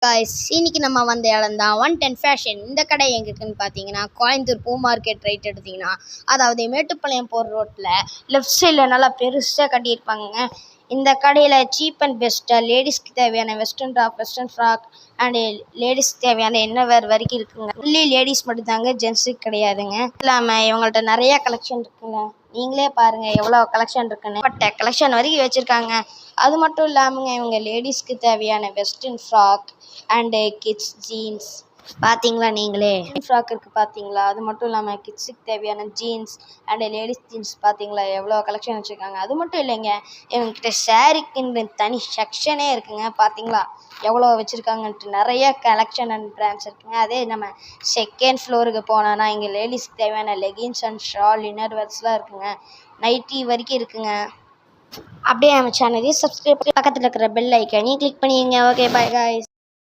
Guys இன்னைக்கு நம்ம வந்த இடம் தான் 110 ஃபேஷன். இந்த கடை எங்கே இருக்குன்னு பார்த்தீங்கன்னா கோயம்புத்தூர் பூ மார்க்கெட் ரைட் எடுத்திங்கன்னா, அதாவது மேட்டுப்பாளையம் போகிற ரோட்டில் லெஃப்ட் சைடில் நல்லா பெருசாக கட்டியிருப்பாங்க. இந்த கடையில் சீப் அண்ட் பெஸ்ட்டாக லேடிஸ்க்கு தேவையான western top, western frock and லேடிஸ்க்கு தேவையான இன்னர்வேர் வரைக்கும் இருக்குங்க. ஒன்லி லேடிஸ் மட்டும்தாங்க, ஜென்ஸுக்கு கிடையாதுங்க. இல்லாமல் இவங்கள்ட்ட நிறையா கலெக்ஷன் இருக்குங்க. நீங்களே பாருங்கள் எவ்வளோ கலெக்ஷன் இருக்குன்னு. பட் கலெக்ஷன் வரைக்கும் வச்சுருக்காங்க. அது மட்டும் இல்லாமங்க இவங்க லேடிஸ்க்கு தேவையான western frock and kids jeans பார்த்தீங்களா, நீங்களே ஃப்ராக் இருக்குது பார்த்தீங்களா. அது மட்டும் இல்லாமல் கிட்ஸுக்கு தேவையான ஜீன்ஸ் அண்டு லேடிஸ் ஜீன்ஸ் பார்த்தீங்களா எவ்வளோ கலெக்ஷன் வச்சுருக்காங்க. அது மட்டும் இல்லைங்க, இவங்ககிட்ட ஸாரீக்குன்னு தனி செக்ஷனே இருக்குங்க. பார்த்தீங்களா எவ்வளோ வச்சுருக்காங்கன்ட்டு. நிறைய கலெக்ஷன் அண்ட் பிராண்ட்ஸ் இருக்குங்க. அதே நம்ம செகண்ட் ஃப்ளோருக்கு போனோன்னா இங்கே லேடிஸ்க்கு தேவையான லெகின்ஸ் அண்ட் ஷால் இன்னர்வேர்ஸ்லாம் இருக்குங்க. நைட்டி வரைக்கும் இருக்குங்க. அப்படியே நம்ம சேனலையும் சப்ஸ்கிரைப் பண்ணி பக்கத்தில் இருக்கிற பெல் ஐக்கானையும் கிளிக் பண்ணிடுங்க. Okay, by guys.